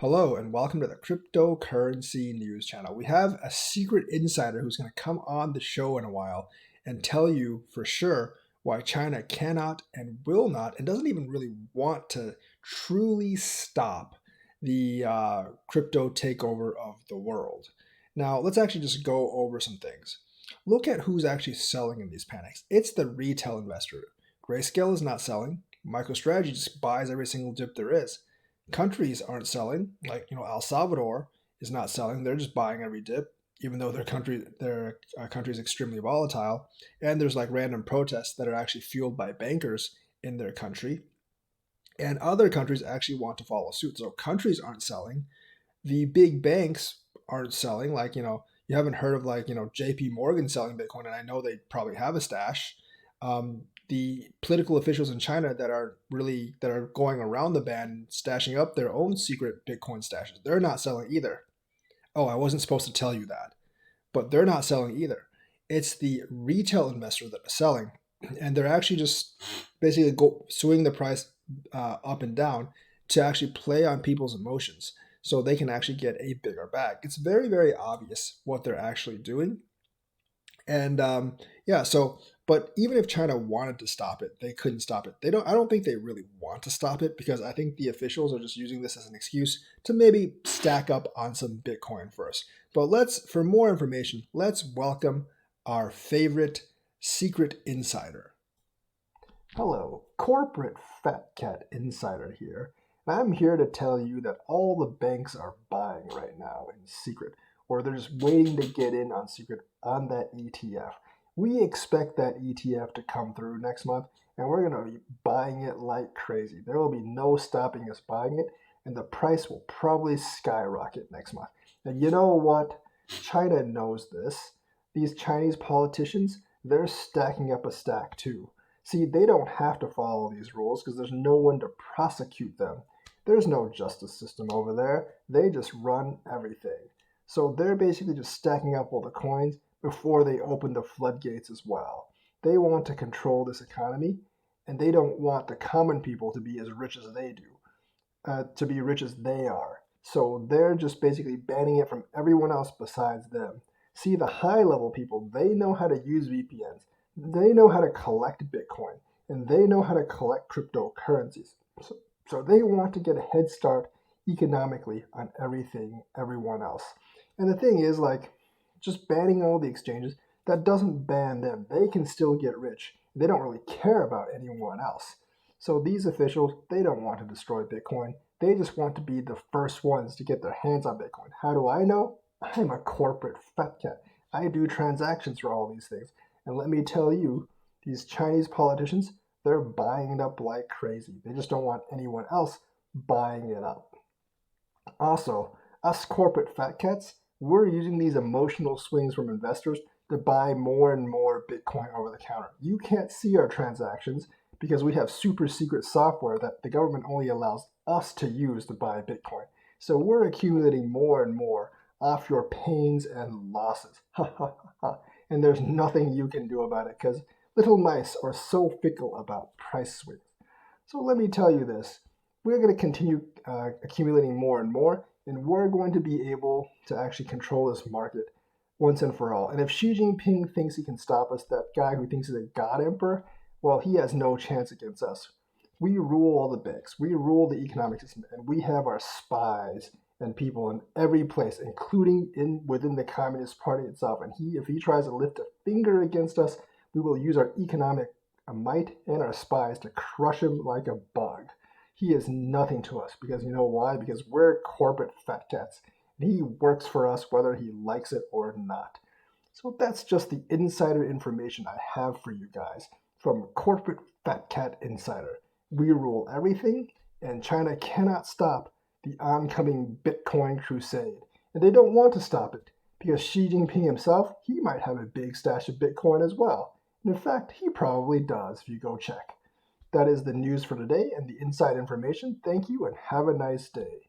Hello and welcome to the Cryptocurrency News Channel. We have a secret insider who's going to come on the show in a while and tell you for sure why China cannot and will not and doesn't even really want to truly stop the crypto takeover of the world. Now, let's actually just go over some things. Look at who's actually selling in these panics. It's the retail investor. Grayscale is not selling. MicroStrategy just buys every single dip there is. Countries aren't selling, like El Salvador is not selling. They're just buying every dip, even though their country is extremely volatile. And there's like random protests that are actually fueled by bankers in their country. And other countries actually want to follow suit. So countries aren't selling. The big banks aren't selling. You haven't heard of JP Morgan selling Bitcoin, and I know they probably have a stash. The political officials in China that are going around the ban, stashing up their own secret Bitcoin stashes, they're not selling either. Oh, I wasn't supposed to tell you that, but they're not selling either. It's the retail investor that are selling, and they're actually just basically swing the price up and down to actually play on people's emotions, so they can actually get a bigger bag. It's very, very obvious what they're actually doing, and yeah, so but even if China wanted to stop it, they couldn't stop it. They don't. I don't think they really want to stop it because I think the officials are just using this as an excuse to maybe stack up on some Bitcoin first. But for more information, let's welcome our favorite secret insider. Hello, corporate fat cat insider here. And I'm here to tell you that all the banks are buying right now in secret, or they're just waiting to get in on secret on that ETF. We expect that ETF to come through next month, and we're going to be buying it like crazy. There will be no stopping us buying it, and the price will probably skyrocket next month. And you know what? China knows this. These Chinese politicians, they're stacking up a stack too. See, they don't have to follow these rules because there's no one to prosecute them. There's no justice system over there. They just run everything. So they're basically just stacking up all the coins before they open the floodgates as well. They want to control this economy, and they don't want the common people to be as rich as they do, to be rich as they are. So they're just basically banning it from everyone else besides them. See, the high level people, they know how to use VPNs. They know how to collect Bitcoin, and they know how to collect cryptocurrencies. So they want to get a head start economically on everyone else. And the thing is, just banning all the exchanges, that doesn't ban them. They can still get rich. They don't really care about anyone else. So these officials, they don't want to destroy Bitcoin. They just want to be the first ones to get their hands on Bitcoin. How do I know? I'm a corporate fat cat. I do transactions for all these things. And let me tell you, these Chinese politicians, they're buying it up like crazy. They just don't want anyone else buying it up. Also, us corporate fat cats, we're using these emotional swings from investors to buy more and more Bitcoin over the counter. You can't see our transactions because we have super secret software that the government only allows us to use to buy Bitcoin. So we're accumulating more and more off your pains and losses. And there's nothing you can do about it because little mice are so fickle about price swings. So let me tell you this. We're going to continue accumulating more and more, and we're going to be able to actually control this market once and for all. And if Xi Jinping thinks he can stop us, that guy who thinks he's a god emperor, well, he has no chance against us. We rule all the banks. We rule the economic system, and we have our spies and people in every place, including within the Communist Party itself. And if he tries to lift a finger against us, we will use our economic might and our spies to crush him like a bug. He is nothing to us because you know why? Because we're corporate fat cats. And he works for us whether he likes it or not. So that's just the insider information I have for you guys from Corporate Fat Cat Insider. We rule everything, and China cannot stop the oncoming Bitcoin crusade. And they don't want to stop it because Xi Jinping himself, he might have a big stash of Bitcoin as well. And in fact, he probably does if you go check. That is the news for today and the inside information. Thank you and have a nice day.